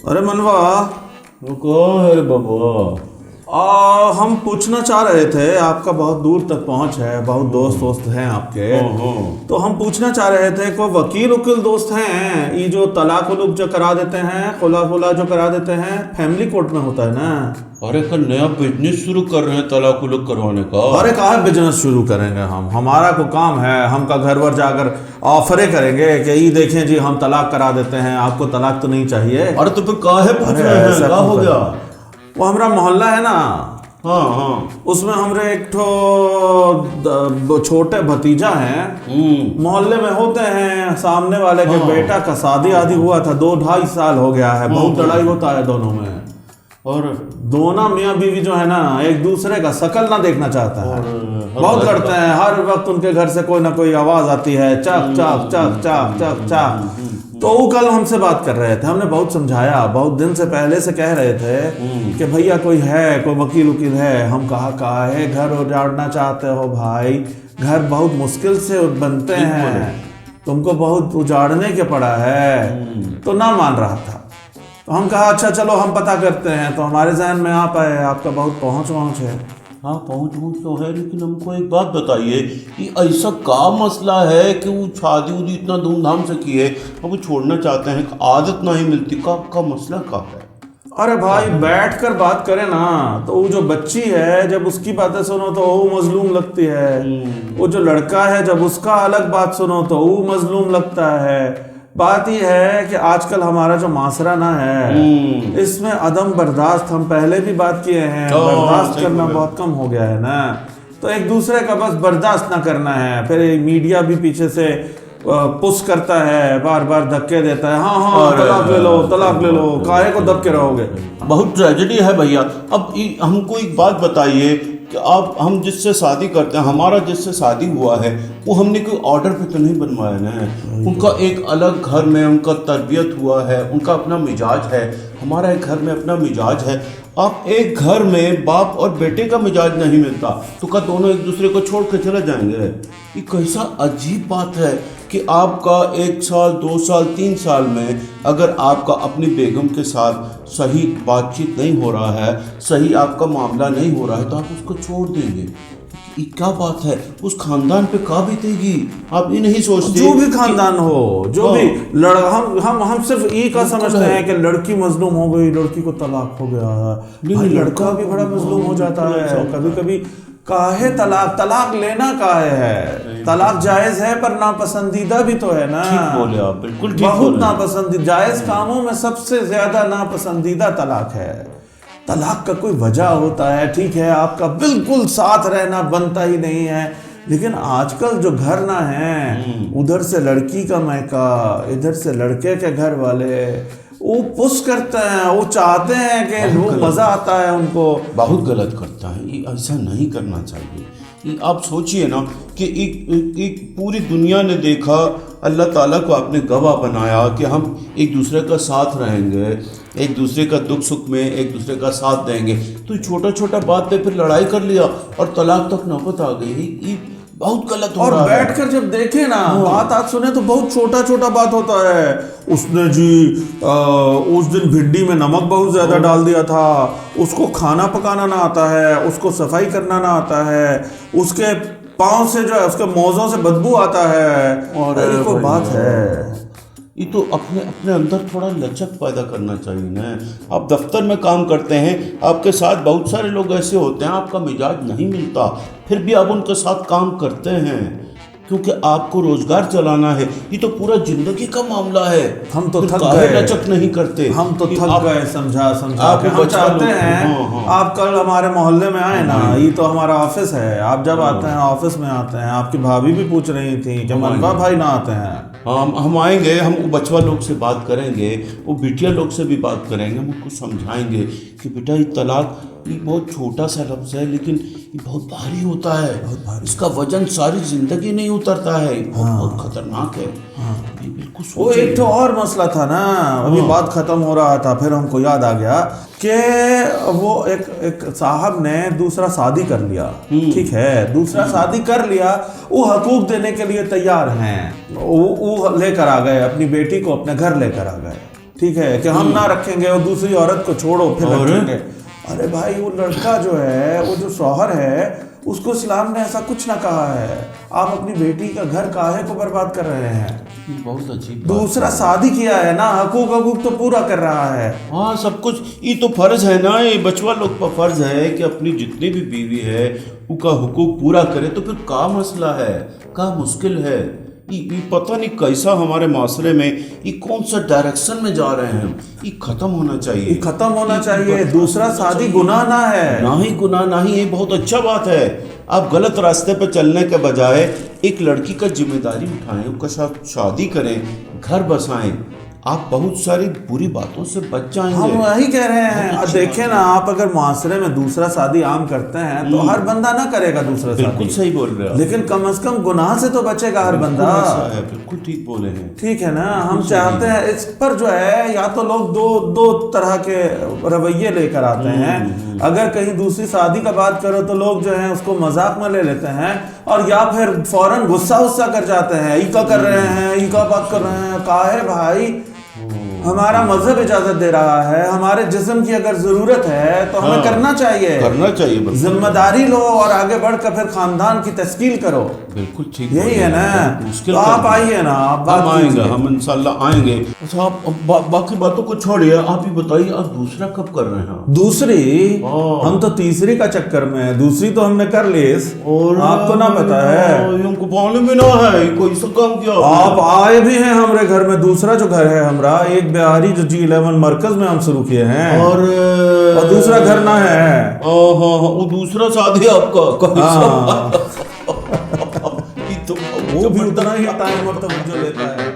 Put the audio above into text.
अरे मनवा, वो कौन है रे बाबा? हम पूछना चाह रहे थे, आपका बहुत दूर तक पहुंच है, बहुत दोस्त हैं आपके, तो हम पूछना चाह रहे थे कोई वकील दोस्त हैं, ये जो तलाक वलूक जो करा देते हैं, खुला जो करा देते हैं, फैमिली कोर्ट में होता है ना। अरे का नया बिजनेस शुरू कर रहे हैं तलाक वलूक करवाने का। अरे कहा बिजनेस शुरू करेंगे हम, हमारा को काम है, हम का घर वर जाकर ऑफरे करेंगे कि ये देखें जी हम तलाक करा देते हैं, आपको तलाक तो नहीं चाहिए। अरे तो फिर काहे पूछ रहे हैं, क्या हो गया? वो हमारा मोहल्ला है ना, हाँ, उसमें हमरे एक ठो छोटे भतीजा हैं, मोहल्ले में होते हैं, सामने वाले के बेटा का शादी आदि हुआ था, 2-2.5 साल हो गया है, बहुत लड़ाई होता है दोनों में, और दोनों मियाँ बीवी जो है ना एक दूसरे का शकल ना देखना चाहता है, बहुत लड़ते हैं, हर वक्त उनके घर से कोई ना कोई आवाज आती है, चक चक चक चक चक चक। तो वो कल हमसे बात कर रहे थे, हमने बहुत समझाया, बहुत दिन से पहले से कह रहे थे कि भैया कोई है, कोई वकील है। हम कहा है घर उजाड़ना चाहते हो भाई, घर बहुत मुश्किल से बनते हैं, तुमको बहुत उजाड़ने के पड़ा है। तो ना मान रहा था, तो हम कहा अच्छा चलो हम पता करते हैं। तो हमारे जहन में आप आए, आपका बहुत पहुँच है। हाँ, पहुँच तो है, लेकिन हमको एक बात बताइए कि ऐसा का मसला है कि वो शादी उदी इतना धूमधाम से की है, अब वो छोड़ना चाहते हैं, आदत नहीं मिलती, का मसला का है? अरे भाई बैठ कर बात करें ना, तो वो जो बच्ची है जब उसकी बातें सुनो तो वो मजलूम लगती है, वो जो लड़का है जब उसका अलग बात सुनो तो वो मजलूम लगता है। बात यह है कि आजकल हमारा जो माशरा ना है, इसमें अदम बर्दाश्त, हम पहले भी बात किए हैं, बर्दाश्त करना बहुत कम हो गया है ना, तो एक दूसरे का बस बर्दाश्त ना करना है। फिर मीडिया भी पीछे से पुश करता है, बार बार धक्के देता है, हाँ तलाक ले लो, काहे को दबके रहोगे। बहुत ट्रेजेडी है भैया। अब हमको एक बात बताइए कि आप, हम जिससे शादी करते हैं, हमारा जिससे शादी हुआ है, वो हमने कोई ऑर्डर पे तो नहीं बनवाया ना, उनका एक अलग घर में उनका तरबियत हुआ है, उनका अपना मिजाज है, हमारा एक घर में अपना मिजाज है। आप एक घर में बाप और बेटे का मिजाज नहीं मिलता तो क्या दोनों एक दूसरे को छोड़ के चले जाएंगे? ये कैसा अजीब बात है कि आपका 1 साल 2 साल 3 साल में अगर आपका अपनी बेगम के साथ सही बातचीत नहीं हो रहा है, सही आपका मामला नहीं हो रहा है, तो आप उसको छोड़ देंगे? ये क्या बात है? उस खानदान पे क्या बीतेगी? आप ये नहीं सोचते? जो भी खानदान हो, जो भी हम सिर्फ ये का समझते हैं कि लड़की मजलूम हो गई, लड़की को तलाक हो गया, लड़का भी बड़ा मजलूम हो जाता है कभी कभी। काहे तलाक लेना काहे है? तलाक जायज है पर नापसंदीदा भी तो है ना। ठीक बोले आप, बिल्कुल ठीक। बहुत नापसंदीदा, जायज कामों में सबसे ज्यादा नापसंदीदा तलाक है। तलाक का कोई वजह होता है, ठीक है, आपका बिल्कुल साथ रहना बनता ही नहीं है, लेकिन आजकल जो घर ना है, उधर से लड़की का मैका, इधर से लड़के के घर वाले, वो पुश करते हैं, वो चाहते हैं कि वो मजा आता है उनको। बहुत गलत करता है, ये ऐसा नहीं करना चाहिए। आप सोचिए ना कि एक पूरी दुनिया ने देखा, अल्लाह ताला को आपने गवाह बनाया कि हम एक दूसरे का साथ रहेंगे, एक दूसरे का दुख सुख में एक दूसरे का साथ देंगे, तो छोटा छोटा बात पे फिर लड़ाई कर लिया और तलाक तक नौबत आ गई। ये बहुत गलत हो रहा है। और बैठकर जब देखे ना, बात आज सुने तो बहुत छोटा बात होता है। उसने जी उस दिन भिंडी में नमक बहुत ज्यादा डाल दिया था, उसको खाना पकाना ना आता है, उसको सफाई करना ना आता है, उसके पाँव से जो है उसके मौजों से बदबू आता है, और ये कोई बात है? ये तो अपने अंदर थोड़ा लचक पैदा करना चाहिए ना। आप दफ्तर में काम करते हैं, आपके साथ बहुत सारे लोग ऐसे होते हैं, आपका मिजाज नहीं मिलता, फिर भी आप उनके साथ काम करते हैं क्योंकि आपको रोजगार चलाना है। ये तो पूरा जिंदगी का मामला है। हम तो थक गए, लचक नहीं करते, हम तो थक गए समझा के। हम चाहते हैं आप कल हमारे मोहल्ले में आए ना, ये तो हमारा ऑफिस है, आप जब आते हैं ऑफिस में आते हैं, आपकी भाभी भी पूछ रही थी कि मनवा भाई ना आते हैं। हम आएंगे, हम बचवा लोग से बात करेंगे, वो बिटिया लोग से भी बात करेंगे, हम उनको समझाएंगे कि बेटा ये तलाक ये बहुत छोटा सा लफ्ज़ है, लेकिन ये बहुत भारी होता है, बहुत भारी। इसका वजन सारी जिंदगी नहीं उतरता है, बहुत खतरनाक है। ये बिल्कुल। वो एक तो और मसला था ना, अभी बात खत्म हो रहा था, फिर हमको याद आ गया कि वो एक साहब ने दूसरा शादी कर लिया, ठीक है, दूसरा शादी कर लिया, वो हकूक देने के लिए तैयार हैं, वो लेकर आ गए अपनी बेटी को, अपने घर लेकर आ गए। ठीक है, कि हम ना रखेंगे और दूसरी औरत को छोड़ो फिर और? रखेंगे। अरे भाई वो लड़का जो है, वो जो शौहर है, उसको इस्लाम ने ऐसा कुछ ना कहा है। आप अपनी बेटी का घर काहे को बर्बाद कर रहे हैं? बहुत अच्छी बात। दूसरा शादी किया है ना, हकूक तो पूरा कर रहा है। हाँ सब कुछ, ये तो फर्ज है ना, ये बचवा लोग पर फर्ज है कि अपनी जितनी भी बीवी है उनका हुकूक पूरा करे। तो फिर का मसला है, का मुश्किल है? ये पता नहीं कैसा हमारे माशरे में ये कौन सा डायरेक्शन में जा रहे हैं। ये खत्म होना चाहिए, ये खत्म होना चाहिए। दूसरा शादी गुनाह ना है, ना ही गुनाह, ना ही ये बहुत अच्छा बात है। आप गलत रास्ते पे चलने के बजाय एक लड़की का जिम्मेदारी उठाएं, उसके साथ शादी करें, घर बसाएं, आप बहुत सारी बुरी बातों से बच जाएंगे। हम वही कह रहे हैं। और देखें ना, आप अगर मुआशरे में दूसरा शादी आम करते हैं तो हर बंदा ना करेगा दूसरा बिल्कुल शादी, सही बोल रहे हो, लेकिन कम से कम गुनाह से तो बचेगा हर बंदा। ऐसा है, बिल्कुल ठीक बोले हैं। ठीक है ना, हम चाहते हैं इस पर जो है, या तो लोग दो तरह के रवैये लेकर आते हैं। अगर कहीं दूसरी शादी का बात करो तो लोग जो है उसको मजाक में ले लेते हैं, और या फिर फौरन गुस्सा कर जाते हैं, ई का कर रहे हैं, ई का बात कर रहे हैं। काहे भाई, हमारा मजहब इजाजत दे रहा है, हमारे जिस्म की अगर जरूरत है तो हमें करना चाहिए बस। जिम्मेदारी लो और आगे बढ़कर फिर खानदान की तस्कील करो। बिल्कुल ठीक, यही है ना। मुश्किल तो आप आइए ना, आप बात हम आएंगे, कीजिए। हम इंशाल्लाह आएंगे। अच्छा आप बाकी बातों को छोड़िए, आप ही बताइए आप दूसरा कब कर रहे हैं? दूसरी, हम तो तीसरी का चक्कर में है। दूसरी तो हमने कर ली, और आपको ना पता है, हमको मालूम भी ना है कोई सा काम किया आप आए भी हैं हमारे घर में। दूसरा जो घर है हमारा, एक बिहारी जो G11 मरकज में हम शुरू किए हैं, और दूसरा घर ना है। वो दूसरा शादी आपका वो भी उतना ही टाइम और तो जो लेता है।